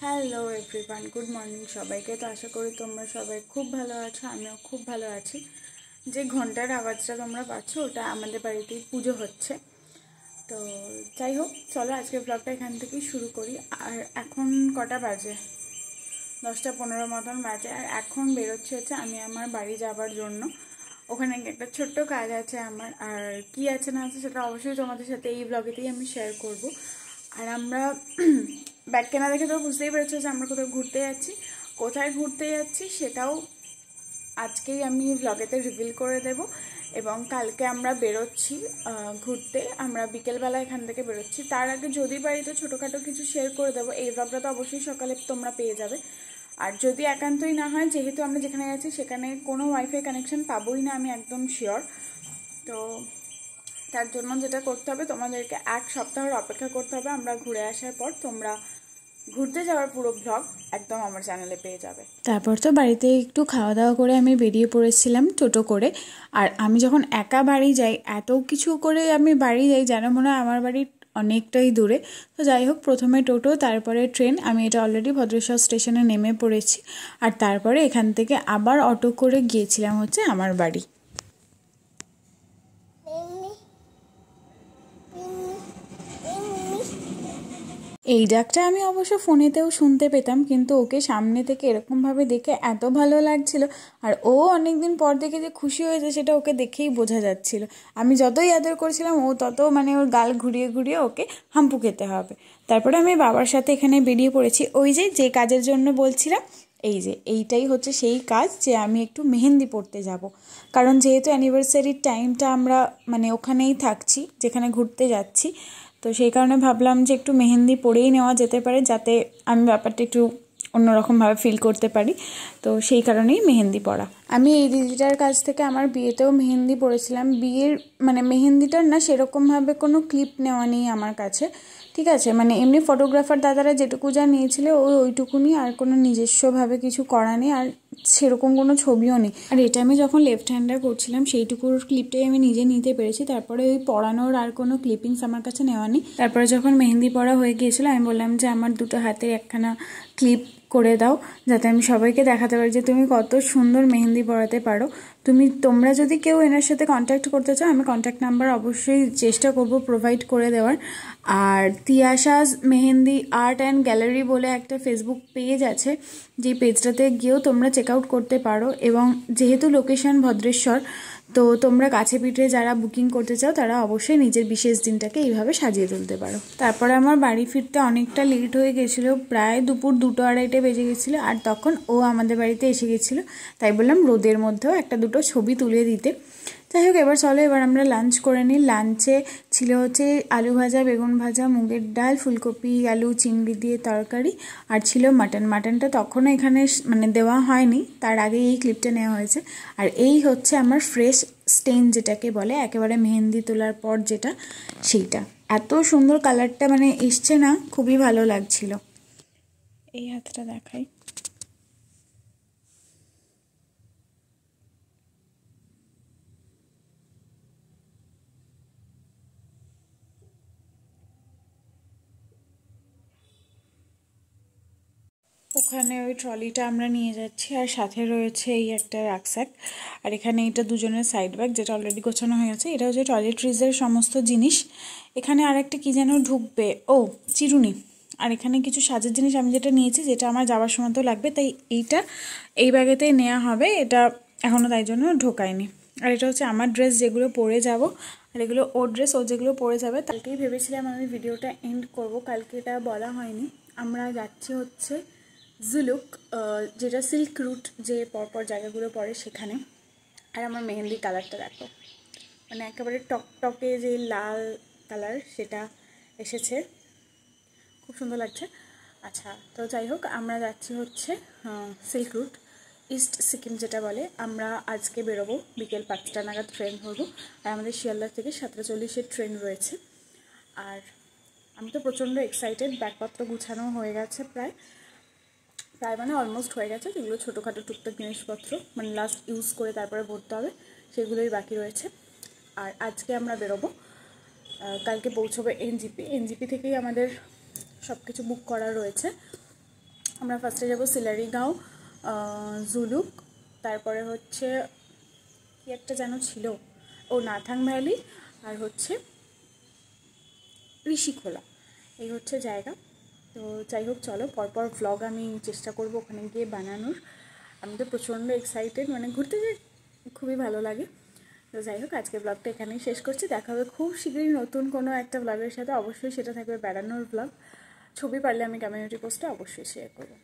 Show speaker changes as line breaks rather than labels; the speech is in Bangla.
হ্যালো এভরিওয়ান, গুড মর্নিং সবাইকে। তো আশা করি তোমরা সবাই খুব ভালো আছো, আমিও খুব ভালো আছি। যে ঘন্টার আওয়াজটা তোমরা পাচ্ছ ওটা আমাদের বাড়িতেই পুজো হচ্ছে। তো যাই হোক, চলো আজকে ব্লগটা এখান থেকেই শুরু করি। আর এখন কটা বাজে? 10টা 15 মতন বাজে। আর এখন বেরোচ্ছে আমি আমার বাড়ি যাবার জন্য। ওখানে একটা ছোট্ট কাজ আছে আমার, আর কি আছে না আছে সেটা অবশ্যই তোমাদের সাথে এই ব্লগেতেই আমি শেয়ার করব। আর আমরা ব্যাগ কেনা দেখে তো বুঝতেই পেরেছো যে আমরা কোথাও ঘুরতে যাচ্ছি। কোথায় ঘুরতে যাচ্ছি সেটাও আজকেই আমি ব্লগেতে রিভিল করে দেব। এবং কালকে আমরা বেরোচ্ছি ঘুরতে, আমরা বিকেলবেলা এখান থেকে বেরোচ্ছি। তার আগে যদি বাড়িতে ছোটোখাটো কিছু শেয়ার করে দেবো। এই ব্লগটা তো অবশ্যই সকালে তোমরা পেয়ে যাবে। আর যদি একান্তই না হয়, যেহেতু আমরা যেখানে যাচ্ছি সেখানে কোনো ওয়াইফাই কানেকশন পাবোই না, আমি একদম শিওর। তো তার জন্য যেটা করতে হবে, তোমাদেরকে 1 সপ্তাহের অপেক্ষা করতে হবে। আমরা ঘুরে আসার পর তোমরা ঘুরতে যাওয়ার পুরো ব্লগ একদম আমার চ্যানেলে পেয়ে যাবে। তারপর তো বাড়িতে একটু খাওয়া দাওয়া করে আমি বেরিয়ে পড়েছিলাম টোটো করে। আর আমি যখন একা বাড়ি যাই, এত কিছু করে আমি বাড়ি যাই যেন মনে হয় আমার বাড়ি অনেকটাই দূরে। তো যাই হোক, প্রথমে টোটো, তারপরে ট্রেন। আমি এটা অলরেডি ভদ্রেশ্বর স্টেশনে নেমে পড়েছি। আর তারপরে এখান থেকে আবার অটো করে গিয়েছিলাম হচ্ছে আমার বাড়ি। এই ডাকটা আমি অবশ্য ফোনেতেও শুনতে পেতাম, কিন্তু ওকে সামনে থেকে এরকমভাবে দেখে এত ভালো লাগছিল। আর ও অনেকদিন পর দেখে যে খুশি হয়েছে সেটা ওকে দেখেই বোঝা যাচ্ছিল। আমি যতই আদর করেছিলাম ও তত ওর গাল ঘুরিয়ে ঘুরিয়ে ওকে হাম্পু খেতে হবে। তারপরে আমি বাবার সাথে এখানে বেরিয়ে পড়েছি। ওই যে কাজের জন্য বলছিলাম, এইটাই হচ্ছে সেই কাজ, যে আমি একটু মেহেন্দি পড়তে যাব। কারণ যেহেতু অ্যানিভার্সারির টাইমটা আমরা ওখানেই থাকছি যেখানে ঘুরতে যাচ্ছি। তো সেই কারণে ভাবলাম যে একটু মেহেন্দি পরেই নেওয়া যেতে পারে, যাতে আমি ব্যাপারটা একটু অন্যরকমভাবে ফিল করতে পারি। তো সেই কারণেই মেহেন্দি পরা। আমি এই দিদিটার কাছ থেকে আমার বিয়েতেও মেহেন্দি পরেছিলাম। বিয়ের মেহেন্দিটার না সেরকমভাবে কোনো ক্লিপ নেওয়া নেই আমার কাছে, ঠিক আছে। এমনি ফটোগ্রাফার দাদারা যেটুকু যা নিয়েছিল ওইটুকুনি, আর কোনো নিজস্বভাবে কিছু করা নেই, আর সেরকম কোনো ছবিও নেই। আর এটা আমি যখন লেফট হ্যান্ডার করছিলাম সেইটুকুর ক্লিপটাই আমি নিজে নিতে পেরেছি। তারপরে ওই পরানোর আর কোনো ক্লিপিংস আমার কাছে নেওয়া নেই। তারপরে যখন মেহেন্দি পরা হয়ে গিয়েছিল, আমি বললাম যে আমার দুটো হাতে একখানা ক্লিপ করে দাও, যাতে আমি সবাইকে দেখাতে পারি যে তুমি কত সুন্দর মেহেন্দি পরাতে পারো। তোমরা যদি কেউ এনার সাথে কন্ট্যাক্ট করতে চাও, আমি কন্ট্যাক্ট নাম্বার অবশ্যই চেষ্টা করব প্রোভাইড করে দেওয়ার। আর তিয়াশাস মেহেন্দি আর্ট অ্যান্ড গ্যালারি বলে একটা ফেসবুক পেজ আছে, যে পেজটাতে গিয়েও তোমরা চেক আউট করতে পারো। এবং যেহেতু লোকেশন ভদ্রেশ্বর, তো তোমরা কাছে পিঠে যারা বুকিং করতে চাও তারা অবশ্যই নিজের বিশেষ দিনটাকে এইভাবে সাজিয়ে তুলতে পারো। তারপরে আমার বাড়ি ফিরতে অনেকটা লেট হয়ে গেছিলো, প্রায় দুপুর 2-2:30 বেজে গেছিলো। আর তখন ও আমাদের বাড়িতে এসে গেছিলো, তাই বললাম রোদের মধ্যেও 1-2 ছবি তুলে দিতে। যাই হোক, এবার আমরা লাঞ্চ করে নিই। লাঞ্চে ছিল হচ্ছে আলু ভাজা, বেগুন ভাজা, মুগের ডাল, ফুলকপি আলু চিংড়ি দিয়ে তরকারি, আর ছিল মাটনটা তখনও এখানে দেওয়া হয়নি, তার আগে এই ক্লিপটা নেওয়া হয়েছে। আর এই হচ্ছে আমার ফ্রেশ স্টেন, যেটাকে বলে একেবারে মেহেন্দি তোলার পর যেটা, সেইটা এত সুন্দর কালারটা এসছে না, খুবই ভালো লাগছিল। এই হাতটা দেখাই। ওখানে ওই ট্রলিটা আমরা নিয়ে যাচ্ছি, আর সাথে রয়েছে এই একটা রাকস্যাক। আর এখানে এটা দুজনের সাইড ব্যাগ, যেটা অলরেডি গোছানো হয়ে গেছে। এটা হচ্ছে টয়লেট্রিজের সমস্ত জিনিস। এখানে আরেকটা কি যেন ঢুকবে, চিরুনি। আর এখানে কিছু সাজের জিনিস আমি যেটা নিয়েছি, যেটা আমার যাওয়ার সময় তো লাগবে, তাই এই ব্যাগেতেই নেওয়া হবে। এটা এখনও তাই জন্য ঢোকায়নি। আর এটা হচ্ছে আমার ড্রেস, যেগুলো পরে যাব। আর এগুলো ওর ড্রেস, ও যেগুলো পরে যাবে। কালকেই ভেবেছিলাম আমি ভিডিওটা এন্ড করব, কালকে এটা বলা হয়নি। আমরা যাচ্ছি হচ্ছে জুলুক, যেটা সিল্ক রুট যে পরপর জায়গাগুলো পড়ে সেখানে। আর আমার মেহেন্দির কালারটা দেখো, একেবারে টকটকে যে লাল কালার সেটা এসেছে, খুব সুন্দর লাগছে। আচ্ছা, তো যাই হোক, আমরা যাচ্ছি হচ্ছে সিল্ক রুট, ইস্ট সিকিম যেটা বলে। আমরা আজকে বেরোবো, বিকেল 5টা নাগাদ ট্রেন ধরবো। আর আমাদের শিয়ালদা থেকে 7:40-এর ট্রেন রয়েছে। আর আমি তো প্রচণ্ড এক্সাইটেড। ব্যাগপত্র গুছানো হয়ে গেছে প্রায় অলমোস্ট হয়ে গেছে। যেগুলো ছোটোখাটো টুকটাক জিনিসপত্র লাস্ট ইউজ করে তারপরে ভরতে হবে, সেগুলোই বাকি রয়েছে। আর আজকে আমরা বেরোবো, কালকে পৌঁছবো এনজিপি থেকেই আমাদের সব কিছু বুক করা রয়েছে। আমরা ফার্স্টে যাব সিলারিগাঁও, জুলুক, তারপরে হচ্ছে কি একটা যেন ছিল, ও নাথাং ভ্যালি, আর হচ্ছে ঋষিখোলা। এই হচ্ছে জায়গা। তো যাই হোক, চলো পরপর ভ্লগ আমি চেষ্টা করব ওখানে গিয়ে বানানোর। আমি তো প্রচণ্ড এক্সাইটেড, মানে ঘুরতে যেয়ে খুবই ভালো লাগে। তো যাই হোক, আজকে ব্লগটা এখানেই শেষ করছি। দেখা হবে খুব শীঘ্রই নতুন কোনো একটা ব্লগের সাথে। অবশ্যই সেটা থাকবে বেড়ানোর ব্লগ। ছবি পারলে আমি কমিউনিটি পোস্টে অবশ্যই শেয়ার করবো।